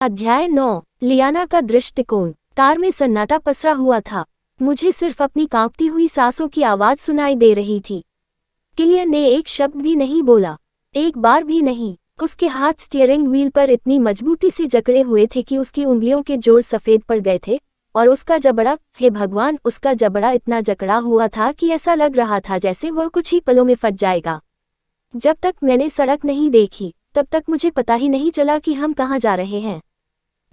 अध्याय 9। लियाना का दृष्टिकोण। कार में सन्नाटा पसरा हुआ था। मुझे सिर्फ अपनी कांपती हुई सांसों की आवाज सुनाई दे रही थी। किलियन ने एक शब्द भी नहीं बोला, एक बार भी नहीं। उसके हाथ स्टीयरिंग व्हील पर इतनी मजबूती से जकड़े हुए थे कि उसकी उंगलियों के जोड़ सफेद पड़ गए थे, और उसका जबड़ा, हे भगवान, उसका जबड़ा इतना जकड़ा हुआ था कि ऐसा लग रहा था जैसे वह कुछ ही पलों में फट जाएगा। जब तक मैंने सड़क नहीं देखी तब तक मुझे पता ही नहीं चला कि हम कहाँ जा रहे हैं।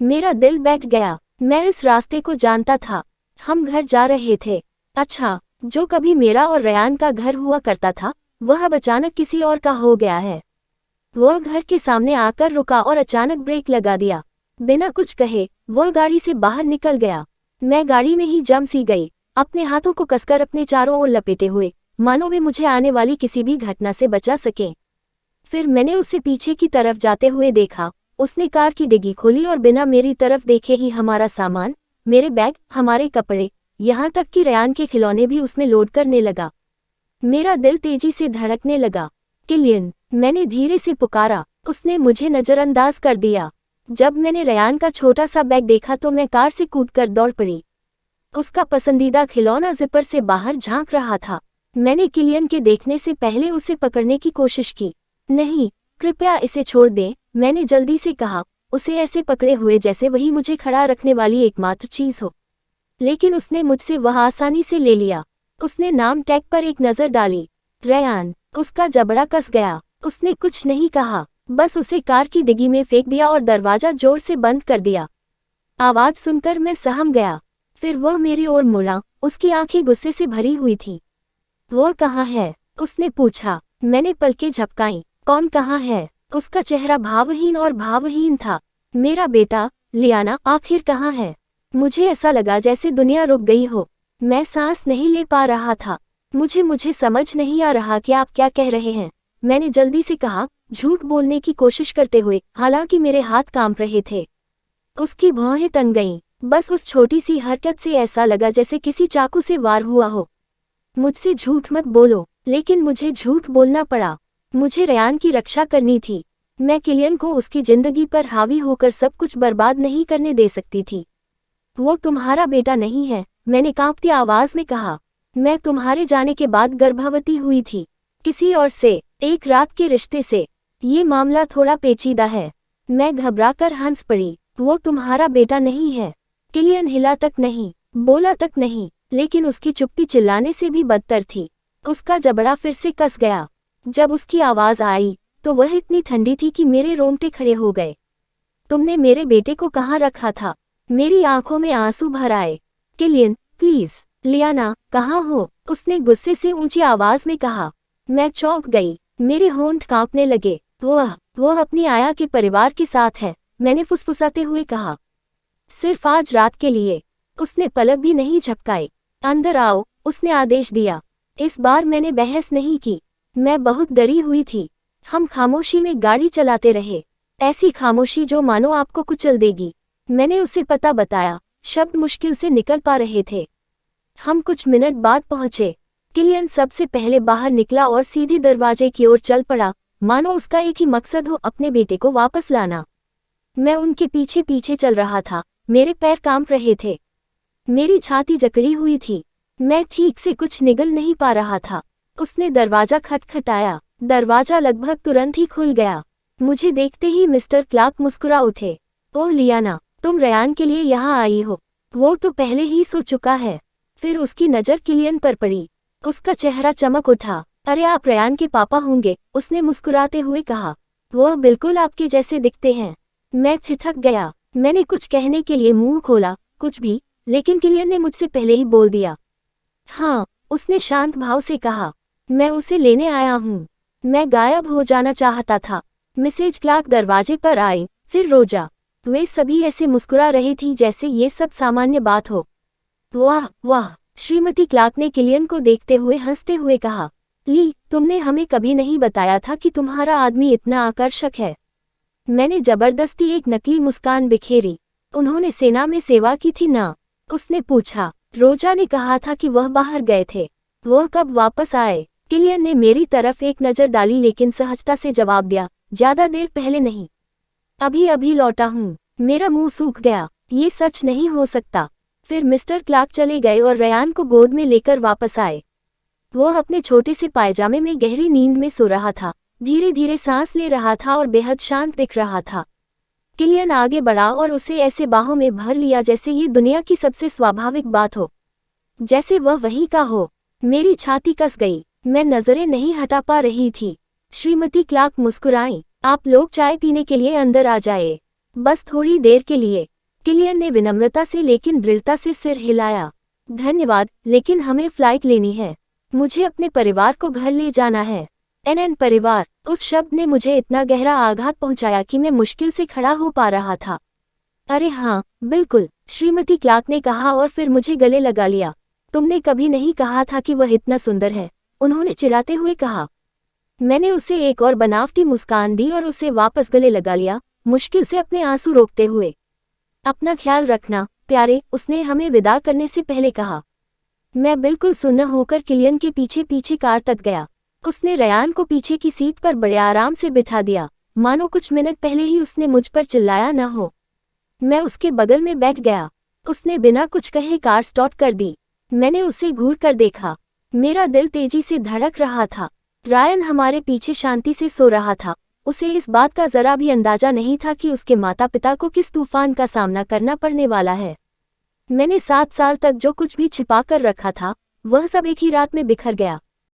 मेरा दिल बैठ गया। मैं इस रास्ते को जानता था। हम घर जा रहे थे। अच्छा, जो कभी मेरा और रयान का घर हुआ करता था वह अब अचानक किसी और का हो गया है। वह घर के सामने आकर रुका और अचानक ब्रेक लगा दिया। बिना कुछ कहे वह गाड़ी से बाहर निकल गया। मैं गाड़ी में ही जम सी गई, अपने हाथों को कसकर अपने चारों ओर लपेटे हुए, मानो वे मुझे आने वाली किसी भी घटना से बचा सकें। फिर मैंने उसे पीछे की तरफ जाते हुए देखा। उसने कार की डिग्गी खोली और बिना मेरी तरफ देखे ही हमारा सामान, मेरे बैग, हमारे कपड़े, यहाँ तक कि रयान के खिलौने भी उसमें लोड करने लगा। मेरा दिल तेजी से धड़कने लगा। किलियन, मैंने धीरे से पुकारा। उसने मुझे नजरअंदाज कर दिया। जब मैंने रयान का छोटा सा बैग देखा तो मैं कार से कूदकर दौड़ पड़ी। उसका पसंदीदा खिलौना जिपर से बाहर झांक रहा था। मैंने किलियन के देखने से पहले उसे पकड़ने की कोशिश की। नहीं, कृपया इसे छोड़ दें, मैंने जल्दी से कहा, उसे ऐसे पकड़े हुए जैसे वही मुझे खड़ा रखने वाली एकमात्र चीज हो। लेकिन उसने मुझसे वह आसानी से ले लिया। उसने नाम टैग पर एक नजर डाली। रयान। उसका जबड़ा कस गया। उसने कुछ नहीं कहा, बस उसे कार की डिग्गी में फेंक दिया और दरवाजा जोर से बंद कर दिया। आवाज सुनकर मैं सहम गया। फिर वह मेरी ओर मुड़ा। उसकी आंखें गुस्से से भरी हुई थी। वह कहाँ है? उसने पूछा। मैंने पलकें झपकाईं। कौन कहाँ है? उसका चेहरा भावहीन और भावहीन था। मेरा बेटा, लियाना, आखिर कहाँ है? मुझे ऐसा लगा जैसे दुनिया रुक गई हो। मैं सांस नहीं ले पा रहा था। मुझे समझ नहीं आ रहा कि आप क्या कह रहे हैं, मैंने जल्दी से कहा, झूठ बोलने की कोशिश करते हुए, हालांकि मेरे हाथ कांप रहे थे। उसकी भौहें तन गईं। बस उस छोटी सी हरकत से ऐसा लगा जैसे किसी चाकू से वार हुआ हो। मुझसे झूठ मत बोलो। लेकिन मुझे झूठ बोलना पड़ा। मुझे रयान की रक्षा करनी थी। मैं किलियन को उसकी जिंदगी पर हावी होकर सब कुछ बर्बाद नहीं करने दे सकती थी। वो तुम्हारा बेटा नहीं है, मैंने कांपती आवाज में कहा। मैं तुम्हारे जाने के बाद गर्भवती हुई थी, किसी और से, एक रात के रिश्ते से। ये मामला थोड़ा पेचीदा है। मैं घबराकर हंस पड़ी। वो तुम्हारा बेटा नहीं है। किलियन हिला तक नहीं, बोला तक नहीं, लेकिन उसकी चुप्पी चिल्लाने से भी बदतर थी। उसका जबड़ा फिर से कस गया। जब उसकी आवाज आई तो वह इतनी ठंडी थी कि मेरे रोंगटे खड़े हो गए। तुमने मेरे बेटे को कहाँ रखा था? मेरी आंखों में आंसू भर आए। Kylian, please. लियाना, कहाँ हो? उसने गुस्से से ऊंची आवाज में कहा। मैं चौंक गई। मेरे होंठ कांपने लगे। वह अपनी आया के परिवार के साथ है, मैंने फुसफुसाते हुए कहा। सिर्फ आज रात के लिए। उसने पलक भी नहीं झपकाई। अंदर आओ, उसने आदेश दिया। इस बार मैंने बहस नहीं की। मैं बहुत डरी हुई थी। हम खामोशी में गाड़ी चलाते रहे, ऐसी खामोशी जो मानो आपको कुचल देगी। मैंने उसे पता बताया। शब्द मुश्किल से निकल पा रहे थे। हम कुछ मिनट बाद पहुंचे। किलियन सबसे पहले बाहर निकला और सीधे दरवाजे की ओर चल पड़ा, मानो उसका एक ही मकसद हो, अपने बेटे को वापस लाना। मैं उनके पीछे पीछे चल रहा था। मेरे पैर कांप रहे थे। मेरी छाती जकड़ी हुई थी। मैं ठीक से कुछ निगल नहीं पा रहा था। उसने दरवाजा खटखटाया। दरवाजा लगभग तुरंत ही खुल गया। मुझे देखते ही मिस्टर क्लार्क मुस्कुरा उठे। ओह लियाना, तुम रयान के लिए यहाँ आई हो? वो तो पहले ही सो चुका है। फिर उसकी नज़र किलियन पर पड़ी। उसका चेहरा चमक उठा। अरे, आप रयान के पापा होंगे, उसने मुस्कुराते हुए कहा। वह बिल्कुल आपके जैसे दिखते हैं। मैं थिठक गया। मैंने कुछ कहने के लिए मुंह खोला, कुछ भी, लेकिन किलियन ने मुझसे पहले ही बोल दिया। हाँ, उसने शांत भाव से कहा, मैं उसे लेने आया हूँ। मैं गायब हो जाना चाहता था। मिसेज क्लार्क दरवाजे पर आई, फिर रोजा। वे सभी ऐसे मुस्कुरा रही थी जैसे ये सब सामान्य बात हो। वाह वाह, श्रीमती क्लार्क ने किलियन को देखते हुए हंसते हुए कहा। ली, तुमने हमें कभी नहीं बताया था कि तुम्हारा आदमी इतना आकर्षक है। मैंने जबरदस्ती एक नकली मुस्कान बिखेरी। उन्होंने सेना में सेवा की थी ना? उसने पूछा। रोजा ने कहा था कि वह बाहर गए थे। वह कब वापस आए? किलियन ने मेरी तरफ एक नज़र डाली लेकिन सहजता से जवाब दिया, ज्यादा देर पहले नहीं। अभी अभी लौटा हूँ। मेरा मुंह सूख गया। ये सच नहीं हो सकता। फिर मिस्टर क्लार्क चले गए और रयान को गोद में लेकर वापस आए। वो अपने छोटे से पायजामे में गहरी नींद में सो रहा था, धीरे धीरे सांस ले रहा था और बेहद शांत दिख रहा था। किलियन आगे बढ़ा और उसे ऐसे बाहों में भर लिया जैसे ये दुनिया की सबसे स्वाभाविक बात हो, जैसे वह वहीं का हो। मेरी छाती कस गई। मैं नजरें नहीं हटा पा रही थी। श्रीमती क्लार्क मुस्कुराईं। आप लोग चाय पीने के लिए अंदर आ जाए, बस थोड़ी देर के लिए। किलियन ने विनम्रता से लेकिन दृढ़ता से सिर हिलाया। धन्यवाद, लेकिन हमें फ्लाइट लेनी है। मुझे अपने परिवार को घर ले जाना है। एनएन परिवार, उस शब्द ने मुझे इतना गहरा आघात पहुंचाया कि मैं मुश्किल से खड़ा हो पा रहा था। अरे हाँ, बिल्कुल, श्रीमती क्लार्क ने कहा और फिर मुझे गले लगा लिया। तुमने कभी नहीं कहा था कि वह इतना सुंदर है, उन्होंने चिढ़ाते हुए कहा। मैंने उसे एक और बनावटी मुस्कान दी और उसे वापस गले लगा लिया, मुश्किल से अपने आंसू रोकते हुए। अपना ख्याल रखना, प्यारे, उसने हमें विदा करने से पहले कहा। मैं बिल्कुल सुन्न होकर किलियन के पीछे पीछे कार तक गया। उसने रयान को पीछे की सीट पर बड़े आराम से बिठा दिया, मानो कुछ मिनट पहले ही उसने मुझ पर चिल्लाया न हो। मैं उसके बगल में बैठ गया। उसने बिना कुछ कहे कार स्टार्ट कर दी। मैंने उसे घूर कर देखा। मेरा दिल तेजी से धड़क रहा था। रायन हमारे पीछे शांति से सो रहा था। उसे इस बात का जरा भी अंदाजा नहीं था कि उसके माता पिता को किस तूफान का सामना करना पड़ने वाला है। मैंने 7 साल तक जो कुछ भी छिपा कर रखा था, वह सब एक ही रात में बिखर गया।